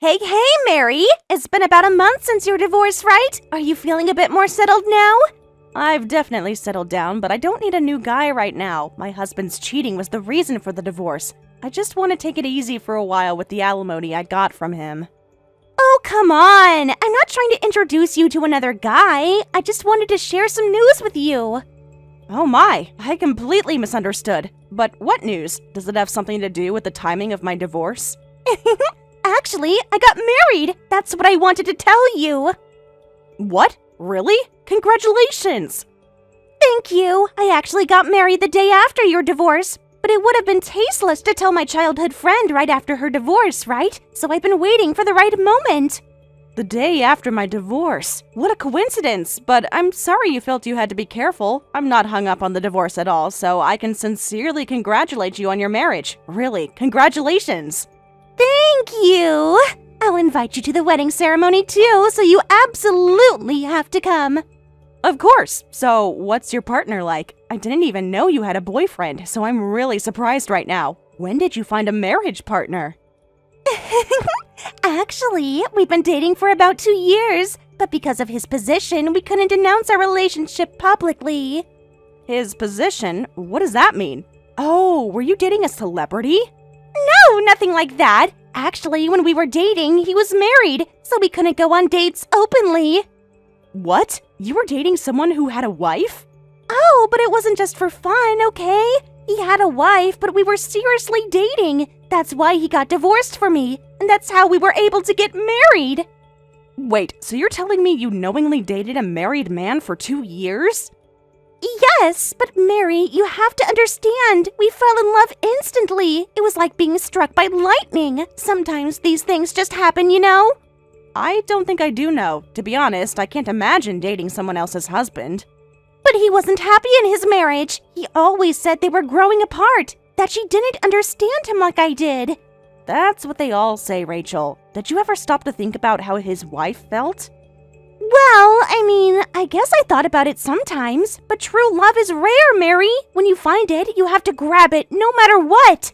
Hey, Mary! It's been about a month since your divorce, right? Are you feeling a bit more settled now? I've definitely settled down, but I don't need a new guy right now. My husband's cheating was the reason for the divorce. I just want to take it easy for a while with the alimony I got from him. Oh, come on! I'm not trying to introduce you to another guy. I just wanted to share some news with you. Oh my, I completely misunderstood. But what news? Does it have something to do with the timing of my divorce? Actually, I got married! That's what I wanted to tell you! What? Really? Congratulations! Thank you! I actually got married the day after your divorce. But it would have been tasteless to tell my childhood friend right after her divorce, right? So I've been waiting for the right moment. The day after my divorce. What a coincidence, but I'm sorry you felt you had to be careful. I'm not hung up on the divorce at all, so I can sincerely congratulate you on your marriage. Really, congratulations! Thank you! I'll invite you to the wedding ceremony too, so you absolutely have to come. Of course. So, what's your partner like? I didn't even know you had a boyfriend, so I'm really surprised right now. When did you find a marriage partner? Actually, we've been dating for about 2 years, but because of his position, we couldn't announce our relationship publicly. His position? What does that mean? Oh, were you dating a celebrity? No, nothing like that. Actually, when we were dating, he was married, so we couldn't go on dates openly. What? You were dating someone who had a wife? Oh, but it wasn't just for fun, okay? He had a wife, but we were seriously dating. That's why he got divorced from me, and that's how we were able to get married. Wait, so you're telling me you knowingly dated a married man for 2 years? Yes, but Mary, you have to understand, we fell in love instantly. It was like being struck by lightning. Sometimes these things just happen, you know? I don't think I do know. To be honest, I can't imagine dating someone else's husband. But he wasn't happy in his marriage. He always said they were growing apart, that she didn't understand him like I did. That's what they all say, Rachel. Did you ever stop to think about how his wife felt? Well, I guess I thought about it sometimes, but true love is rare, Mary. When you find it, you have to grab it no matter what.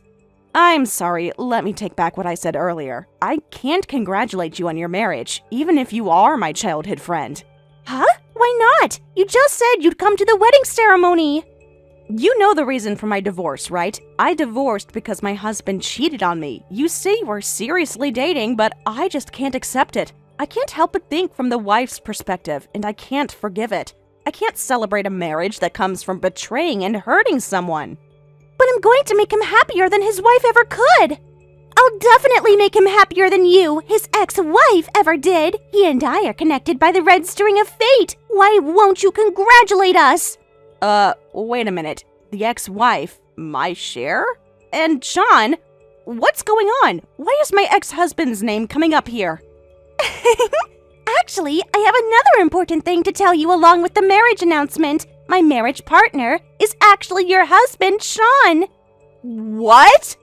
I'm sorry, let me take back what I said earlier. I can't congratulate you on your marriage, even if you are my childhood friend. Huh? Why not? You just said you'd come to the wedding ceremony. You know the reason for my divorce, right? I divorced because my husband cheated on me. You say we're seriously dating, but I just can't accept it. I can't help but think from the wife's perspective, and I can't forgive it. I can't celebrate a marriage that comes from betraying and hurting someone. But I'm going to make him happier than his wife ever could. I'll definitely make him happier than you, his ex-wife, ever did. He and I are connected by the red string of fate. Why won't you congratulate us? Wait a minute. The ex-wife? My share? And Sean? What's going on? Why is my ex-husband's name coming up here? Actually, I have another important thing to tell you along with the marriage announcement. My marriage partner is actually your husband, Sean. What?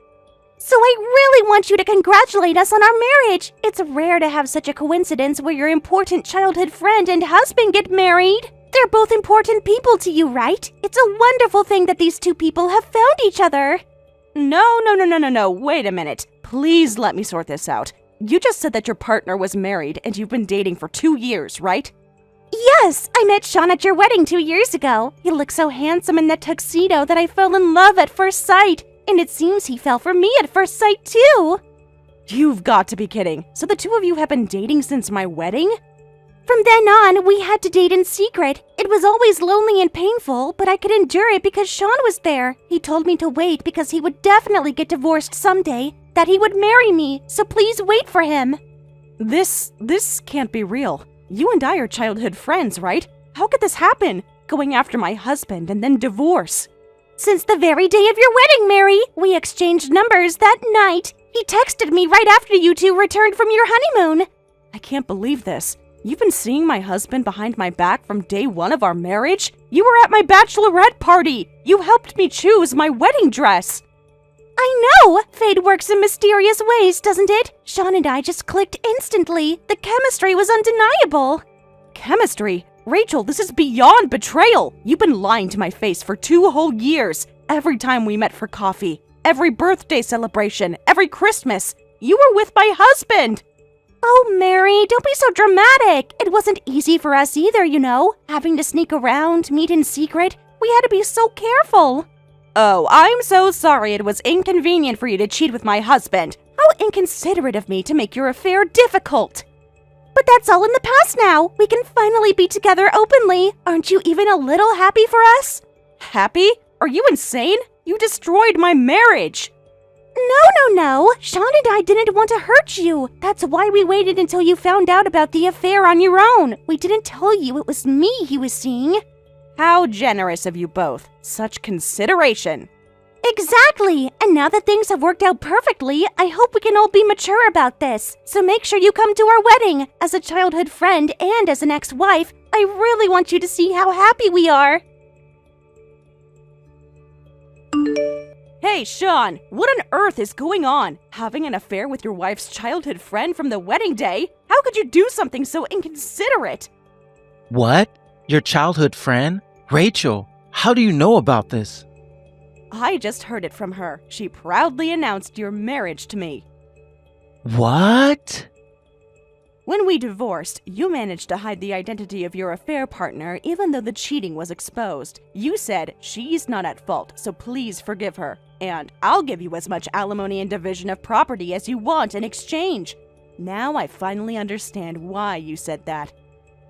So I really want you to congratulate us on our marriage. It's rare to have such a coincidence where your important childhood friend and husband get married. They're both important people to you, right? It's a wonderful thing that these two people have found each other. No. Wait a minute. Please let me sort this out. You just said that your partner was married and you've been dating for 2 years, right? Yes, I met Sean at your wedding 2 years ago. He looked so handsome in that tuxedo that I fell in love at first sight. And it seems he fell for me at first sight too. You've got to be kidding. So the two of you have been dating since my wedding? From then on, we had to date in secret. It was always lonely and painful, but I could endure it because Sean was there. He told me to wait because he would definitely get divorced someday, that he would marry me, so please wait for him. This can't be real. You and I are childhood friends, right? How could this happen? Going after my husband and then divorce. Since the very day of your wedding, Mary, we exchanged numbers that night. He texted me right after you two returned from your honeymoon. I can't believe this. You've been seeing my husband behind my back from day one of our marriage? You were at my bachelorette party. You helped me choose my wedding dress. I know! Fate works in mysterious ways, doesn't it? Sean and I just clicked instantly. The chemistry was undeniable. Chemistry? Rachel, this is beyond betrayal. You've been lying to my face for 2 whole years. Every time we met for coffee, every birthday celebration, every Christmas, you were with my husband. Oh, Mary, don't be so dramatic. It wasn't easy for us either, you know. Having to sneak around, meet in secret. We had to be so careful. Oh, I'm so sorry it was inconvenient for you to cheat with my husband. How inconsiderate of me to make your affair difficult. But that's all in the past now. We can finally be together openly. Aren't you even a little happy for us? Happy? Are you insane? You destroyed my marriage. No. Sean and I didn't want to hurt you. That's why we waited until you found out about the affair on your own. We didn't tell you it was me he was seeing. How generous of you both. Such consideration. Exactly. And now that things have worked out perfectly, I hope we can all be mature about this. So make sure you come to our wedding. As a childhood friend and as an ex-wife, I really want you to see how happy we are. Hey, Sean, what on earth is going on? Having an affair with your wife's childhood friend from the wedding day? How could you do something so inconsiderate? What? Your childhood friend? Rachel, how do you know about this? I just heard it from her. She proudly announced your marriage to me. What? When we divorced, you managed to hide the identity of your affair partner even though the cheating was exposed. You said she's not at fault, so please forgive her. And I'll give you as much alimony and division of property as you want in exchange. Now I finally understand why you said that.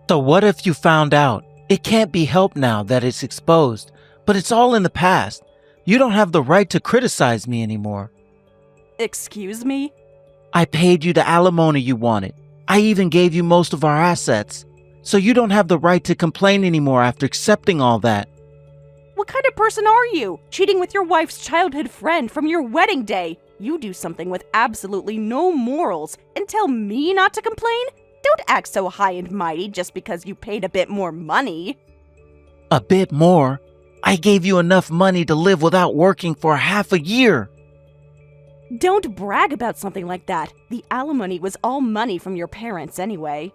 So what if you found out? It can't be helped now that it's exposed, but it's all in the past. You don't have the right to criticize me anymore. Excuse me? I paid you the alimony you wanted. I even gave you most of our assets. So you don't have the right to complain anymore after accepting all that. What kind of person are you? Cheating with your wife's childhood friend from your wedding day? You do something with absolutely no morals and tell me not to complain? Don't act so high and mighty just because you paid a bit more money. A bit more? I gave you enough money to live without working for half a year. Don't brag about something like that. The alimony was all money from your parents anyway.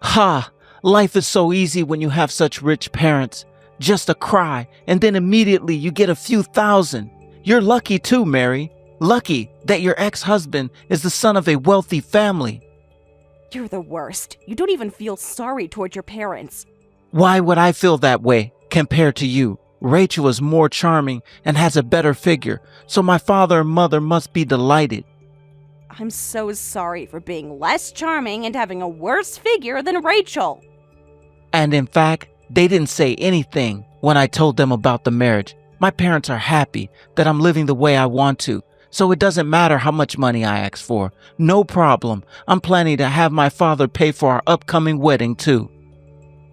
Ha! Life is so easy when you have such rich parents. Just a cry, and then immediately you get a few thousand. You're lucky too, Mary. Lucky that your ex-husband is the son of a wealthy family. You're the worst. You don't even feel sorry toward your parents. Why would I feel that way compared to you? Rachel is more charming and has a better figure, so my father and mother must be delighted. I'm so sorry for being less charming and having a worse figure than Rachel. And in fact, they didn't say anything when I told them about the marriage. My parents are happy that I'm living the way I want to, so it doesn't matter how much money I ask for. No problem. I'm planning to have my father pay for our upcoming wedding too.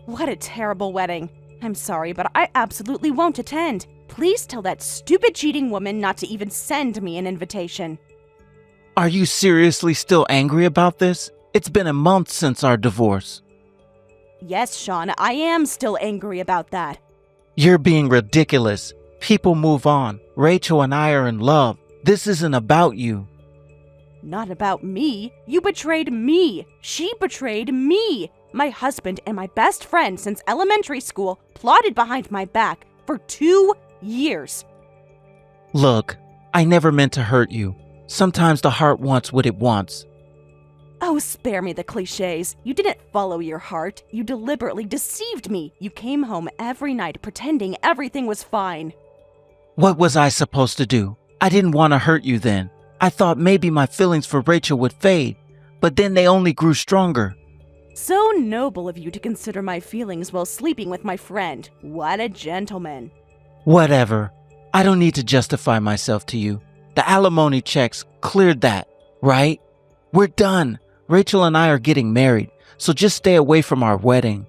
What a terrible wedding. I'm sorry, but I absolutely won't attend. Please tell that stupid cheating woman not to even send me an invitation. Are you seriously still angry about this? It's been a month since our divorce. Yes, Sean, I am still angry about that. You're being ridiculous. People move on. Rachel and I are in love. This isn't about you. Not about me. You betrayed me. She betrayed me. My husband and my best friend since elementary school plotted behind my back for 2 years. Look, I never meant to hurt you. Sometimes the heart wants what it wants. Oh, spare me the cliches. You didn't follow your heart. You deliberately deceived me. You came home every night pretending everything was fine. What was I supposed to do? I didn't want to hurt you then. I thought maybe my feelings for Rachel would fade, but then they only grew stronger. So noble of you to consider my feelings while sleeping with my friend. What a gentleman. Whatever. I don't need to justify myself to you. The alimony checks cleared that, right? We're done. Rachel and I are getting married, so just stay away from our wedding.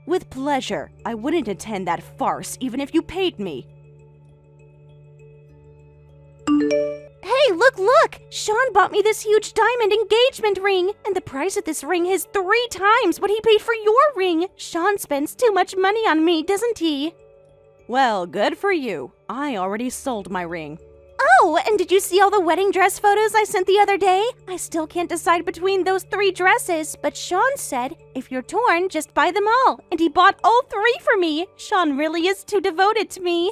With pleasure. I wouldn't attend that farce even if you paid me. Hey, look! Sean bought me this huge diamond engagement ring, and the price of this ring is 3 times what he paid for your ring. Sean spends too much money on me, doesn't he? Well, good for you. I already sold my ring. Oh, and did you see all the wedding dress photos I sent the other day? I still can't decide between those 3 dresses, but Sean said, if you're torn, just buy them all. And he bought all 3 for me. Sean really is too devoted to me.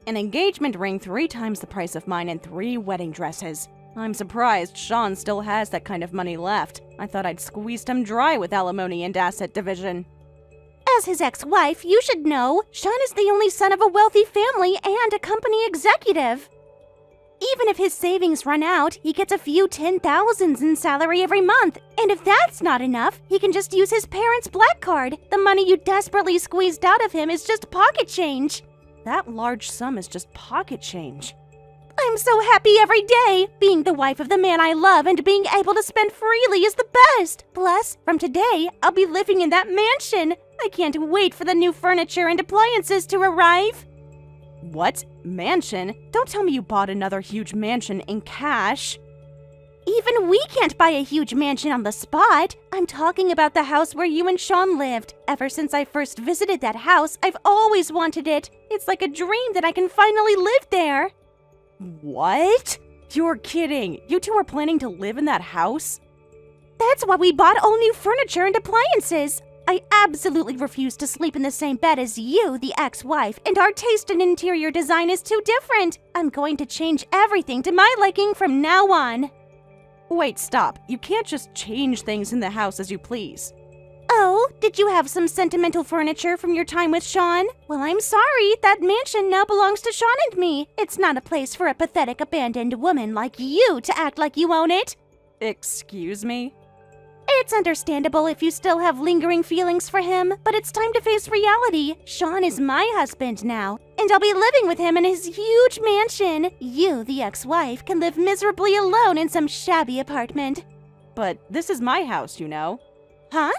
An engagement ring 3 times the price of mine and 3 wedding dresses. I'm surprised Sean still has that kind of money left. I thought I'd squeezed him dry with alimony and asset division. As his ex-wife, you should know, Sean is the only son of a wealthy family and a company executive. Even if his savings run out, he gets a few 10,000s in salary every month. And if that's not enough, he can just use his parents' black card. The money you desperately squeezed out of him is just pocket change. That large sum is just pocket change. I'm so happy every day. Being the wife of the man I love and being able to spend freely is the best. Plus, from today, I'll be living in that mansion. I can't wait for the new furniture and appliances to arrive. What? Mansion? Don't tell me you bought another huge mansion in cash. Even we can't buy a huge mansion on the spot. I'm talking about the house where you and Sean lived. Ever since I first visited that house, I've always wanted it. It's like a dream that I can finally live there. What? You're kidding. You two are planning to live in that house? That's why we bought all new furniture and appliances. I absolutely refuse to sleep in the same bed as you, the ex-wife, and our taste in interior design is too different. I'm going to change everything to my liking from now on. Wait, stop. You can't just change things in the house as you please. Oh, did you have some sentimental furniture from your time with Sean? Well, I'm sorry. That mansion now belongs to Sean and me. It's not a place for a pathetic abandoned woman like you to act like you own it. Excuse me? It's understandable if you still have lingering feelings for him, but it's time to face reality. Sean is my husband now, and I'll be living with him in his huge mansion. You, the ex-wife, can live miserably alone in some shabby apartment. But this is my house, you know. Huh?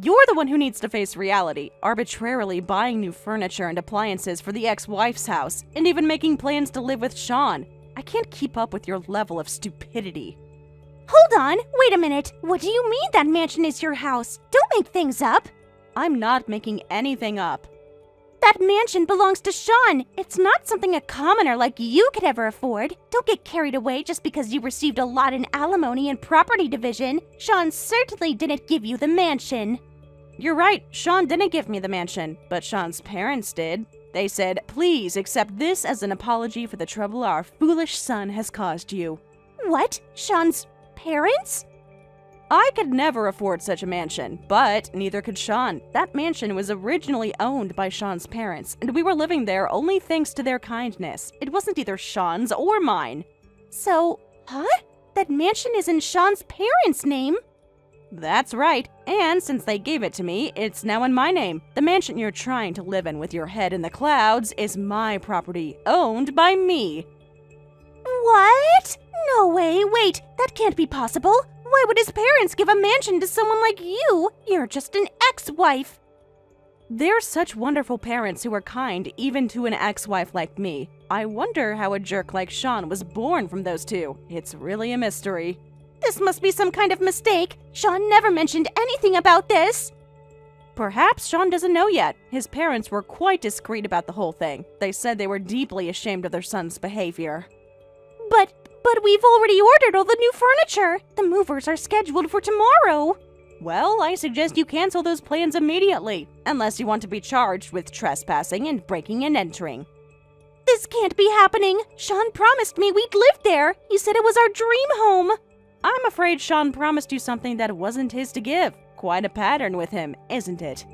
You're the one who needs to face reality, arbitrarily buying new furniture and appliances for the ex-wife's house, and even making plans to live with Sean. I can't keep up with your level of stupidity. Hold on, wait a minute. What do you mean that mansion is your house? Don't make things up. I'm not making anything up. That mansion belongs to Sean. It's not something a commoner like you could ever afford. Don't get carried away just because you received a lot in alimony and property division. Sean certainly didn't give you the mansion. You're right, Sean didn't give me the mansion, but Sean's parents did. They said, please accept this as an apology for the trouble our foolish son has caused you. What? Sean's parents? I could never afford such a mansion, but neither could Sean. That mansion was originally owned by Sean's parents, and we were living there only thanks to their kindness. It wasn't either Sean's or mine. So, huh? That mansion is in Sean's parents' name? That's right, and since they gave it to me, it's now in my name. The mansion you're trying to live in with your head in the clouds is my property, owned by me. What? No way, wait, that can't be possible. Why would his parents give a mansion to someone like you? You're just an ex-wife. They're such wonderful parents who are kind even to an ex-wife like me. I wonder how a jerk like Sean was born from those two. It's really a mystery. This must be some kind of mistake. Sean never mentioned anything about this. Perhaps Sean doesn't know yet. His parents were quite discreet about the whole thing. They said they were deeply ashamed of their son's behavior. But we've already ordered all the new furniture. The movers are scheduled for tomorrow. Well, I suggest you cancel those plans immediately, unless you want to be charged with trespassing and breaking and entering. This can't be happening. Sean promised me we'd live there. He said it was our dream home. I'm afraid Sean promised you something that wasn't his to give. Quite a pattern with him, isn't it?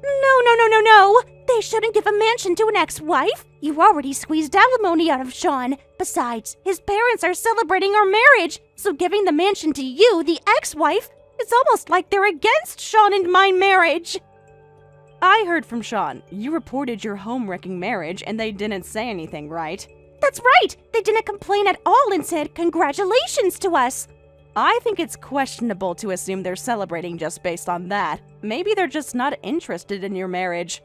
No. They shouldn't give a mansion to an ex-wife. You already squeezed alimony out of Sean. Besides, his parents are celebrating our marriage, so giving the mansion to you, the ex-wife, it's almost like they're against Sean and my marriage. I heard from Sean. You reported your home-wrecking marriage and they didn't say anything, right? That's right. They didn't complain at all and said congratulations to us. I think it's questionable to assume they're celebrating just based on that. Maybe they're just not interested in your marriage.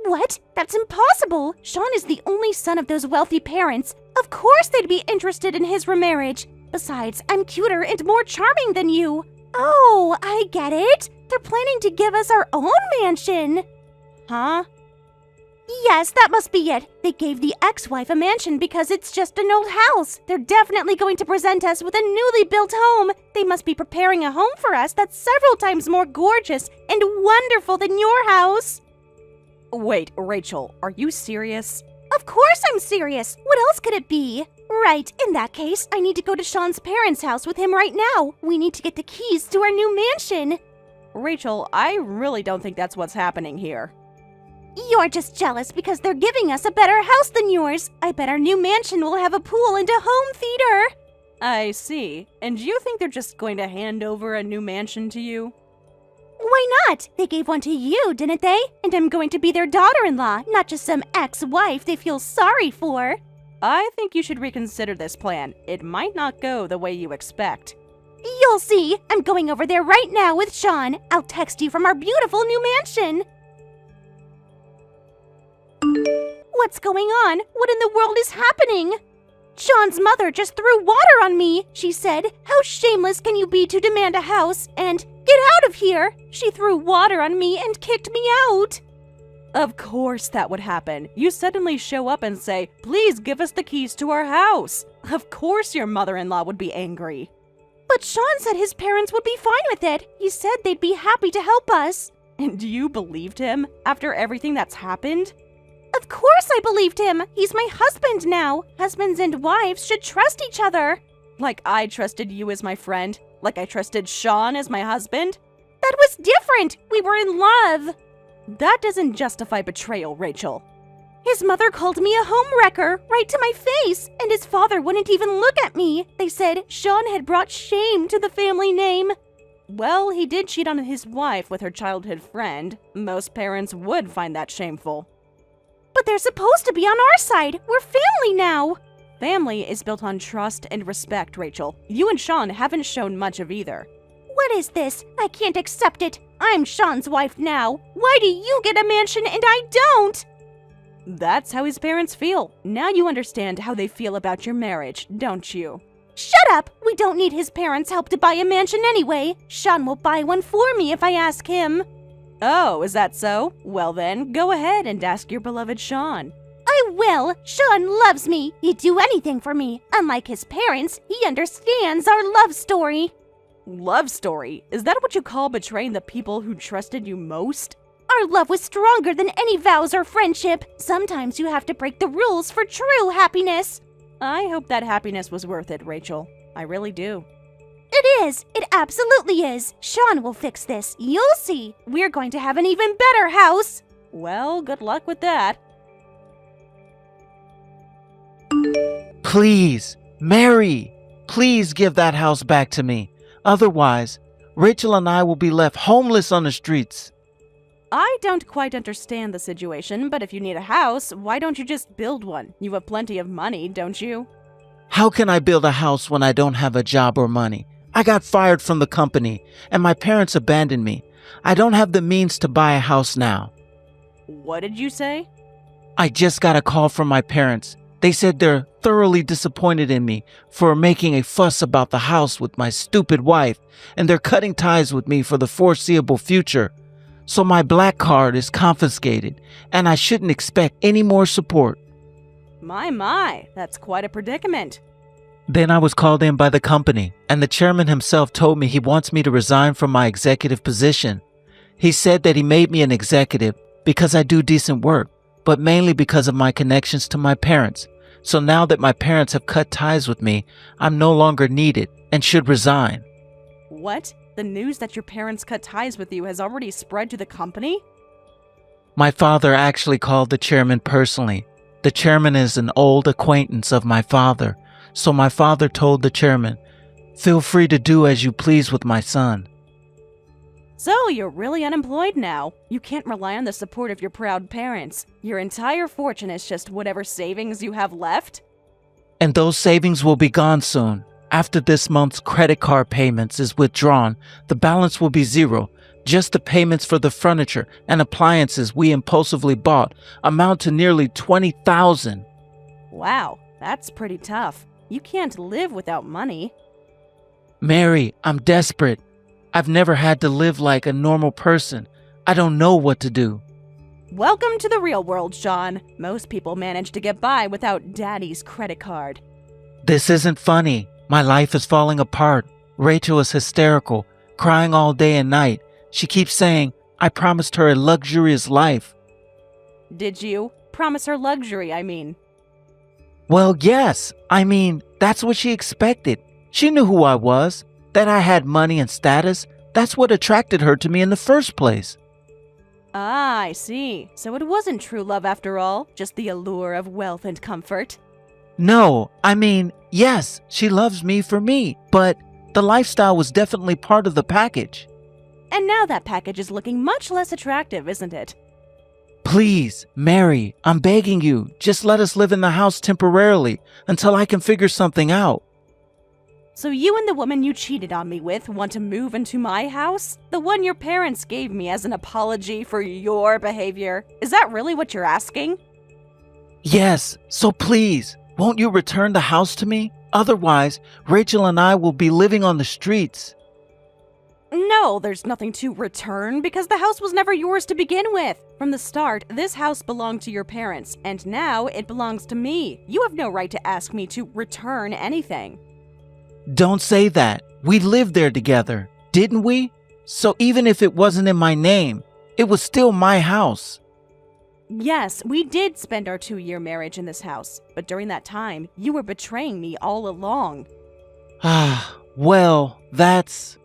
What? That's impossible! Sean is the only son of those wealthy parents. Of course they'd be interested in his remarriage. Besides, I'm cuter and more charming than you. Oh, I get it. They're planning to give us our own mansion. Huh? Yes, that must be it. They gave the ex-wife a mansion because it's just an old house. They're definitely going to present us with a newly built home. They must be preparing a home for us that's several times more gorgeous and wonderful than your house. Wait, Rachel, are you serious? Of course I'm serious. What else could it be? Right, in that case, I need to go to Sean's parents' house with him right now. We need to get the keys to our new mansion. Rachel, I really don't think that's what's happening here. You're just jealous because they're giving us a better house than yours. I bet our new mansion will have a pool and a home theater. I see. And you think they're just going to hand over a new mansion to you? Why not? They gave one to you, didn't they? And I'm going to be their daughter-in-law, not just some ex-wife they feel sorry for. I think you should reconsider this plan. It might not go the way you expect. You'll see. I'm going over there right now with Sean. I'll text you from our beautiful new mansion. What's going on? What in the world is happening? Sean's mother just threw water on me. She said, "How shameless can you be to demand a house?" And, "Get out of here!" She threw water on me and kicked me out. Of course that would happen. You suddenly show up and say, "Please give us the keys to our house." Of course your mother-in-law would be angry. But Sean said his parents would be fine with it. He said they'd be happy to help us. And you believed him after everything that's happened? Of course I believed him. He's my husband now. Husbands and wives should trust each other. Like I trusted you as my friend? Like I trusted Sean as my husband? That was different. We were in love. That doesn't justify betrayal, Rachel. His mother called me a homewrecker right to my face, and his father wouldn't even look at me. They said Sean had brought shame to the family name. Well, he did cheat on his wife with her childhood friend. Most parents would find that shameful. But they're supposed to be on our side. We're family now. Family is built on trust and respect, Rachel. You and Sean haven't shown much of either. What is this? I can't accept it. I'm Sean's wife now. Why do you get a mansion and I don't? That's how his parents feel. Now you understand how they feel about your marriage, don't you? Shut up! We don't need his parents' help to buy a mansion anyway. Sean will buy one for me if I ask him. Oh, is that so? Well then, go ahead and ask your beloved Sean. I will. Sean loves me. He'd do anything for me. Unlike his parents, he understands our love story. Love story? Is that what you call betraying the people who trusted you most? Our love was stronger than any vows or friendship. Sometimes you have to break the rules for true happiness. I hope that happiness was worth it, Rachel. I really do. It is. It absolutely is. Sean will fix this. You'll see. We're going to have an even better house. Well, good luck with that. Please, Mary, please give that house back to me. Otherwise, Rachel and I will be left homeless on the streets. I don't quite understand the situation, but if you need a house, why don't you just build one? You have plenty of money, don't you? How can I build a house when I don't have a job or money? I got fired from the company, and my parents abandoned me. I don't have the means to buy a house now. What did you say? I just got a call from my parents. They said they're thoroughly disappointed in me for making a fuss about the house with my stupid wife, and they're cutting ties with me for the foreseeable future. So my black card is confiscated, and I shouldn't expect any more support. My, that's quite a predicament. Then I was called in by the company, and the chairman himself told me he wants me to resign from my executive position. He said that he made me an executive because I do decent work, but mainly because of my connections to my parents. So now that my parents have cut ties with me, I'm no longer needed and should resign. What? The news that your parents cut ties with you has already spread to the company? My father actually called the chairman personally. The chairman is an old acquaintance of my father, so my father told the chairman, "Feel free to do as you please with my son." So you're really unemployed now. You can't rely on the support of your proud parents. Your entire fortune is just whatever savings you have left? And those savings will be gone soon. After this month's credit card payments is withdrawn, the balance will be zero. Just the payments for the furniture and appliances we impulsively bought amount to nearly $20,000. Wow, that's pretty tough. You can't live without money. Mary, I'm desperate. I've never had to live like a normal person. I don't know what to do. Welcome to the real world, Sean. Most people manage to get by without Daddy's credit card. This isn't funny. My life is falling apart. Rachel is hysterical, crying all day and night. She keeps saying, I promised her a luxurious life. Did you? Promise her luxury, I mean. Well, yes. I mean, that's what she expected. She knew who I was, that I had money and status. That's what attracted her to me in the first place. Ah, I see. So it wasn't true love after all, just the allure of wealth and comfort. No, I mean, yes, she loves me for me, but the lifestyle was definitely part of the package. And now that package is looking much less attractive, isn't it? Please, Mary, I'm begging you, just let us live in the house temporarily until I can figure something out. So you and the woman you cheated on me with want to move into my house? The one your parents gave me as an apology for your behavior? Is that really what you're asking? Yes, so please, won't you return the house to me? Otherwise, Rachel and I will be living on the streets. No, there's nothing to return because the house was never yours to begin with. From the start, this house belonged to your parents, and now it belongs to me. You have no right to ask me to return anything. Don't say that. We lived there together, didn't we? So even if it wasn't in my name, it was still my house. Yes, we did spend our 2-year marriage in this house, but during that time, you were betraying me all along. Well, that's...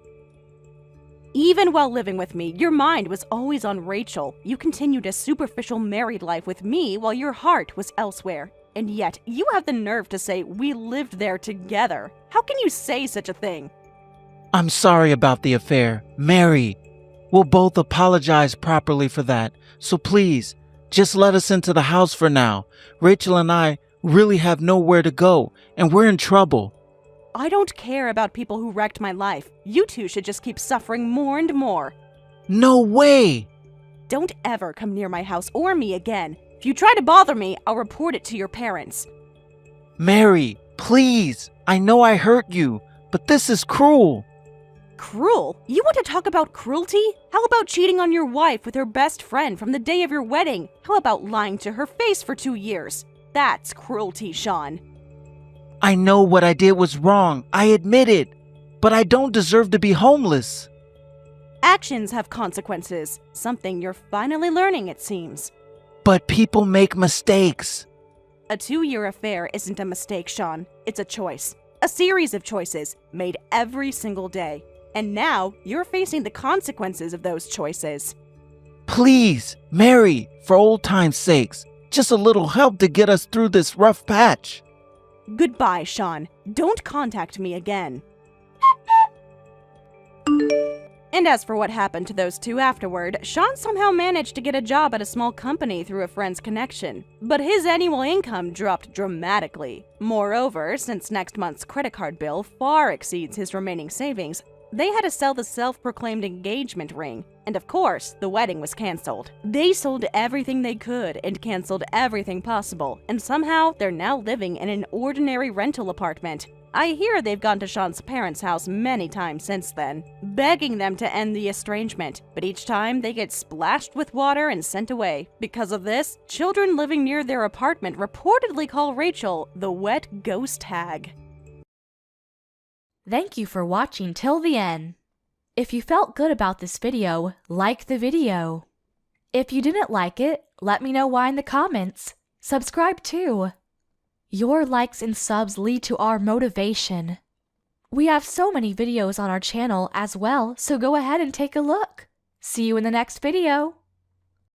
Even while living with me, your mind was always on Rachel. You continued a superficial married life with me while your heart was elsewhere. And yet, you have the nerve to say we lived there together. How can you say such a thing? I'm sorry about the affair. Mary, we'll both apologize properly for that. So please, just let us into the house for now. Rachel and I really have nowhere to go, and we're in trouble. I don't care about people who wrecked my life. You two should just keep suffering more and more. No way! Don't ever come near my house or me again. If you try to bother me, I'll report it to your parents. Mary, please! I know I hurt you, but this is cruel. Cruel? You want to talk about cruelty? How about cheating on your wife with her best friend from the day of your wedding? How about lying to her face for 2 years? That's cruelty, Sean. I know what I did was wrong, I admit it, but I don't deserve to be homeless. Actions have consequences, something you're finally learning, it seems. But people make mistakes. A 2-year affair isn't a mistake, Sean. It's a choice. A series of choices, made every single day. And now, you're facing the consequences of those choices. Please, Mary, for old time's sakes, just a little help to get us through this rough patch. Goodbye, Sean. Don't contact me again. And as for what happened to those two afterward, Sean somehow managed to get a job at a small company through a friend's connection. But his annual income dropped dramatically. Moreover, since next month's credit card bill far exceeds his remaining savings, they had to sell the self-proclaimed engagement ring. And of course, the wedding was canceled. They sold everything they could and canceled everything possible, and somehow they're now living in an ordinary rental apartment. I hear they've gone to Sean's parents' house many times since then, begging them to end the estrangement, but each time they get splashed with water and sent away. Because of this, children living near their apartment reportedly call Rachel the wet ghost hag. Thank you for watching till the end. If you felt good about this video, like the video. If you didn't like it, let me know why in the comments. Subscribe too. Your likes and subs lead to our motivation. We have so many videos on our channel as well, so go ahead and take a look. See you in the next video.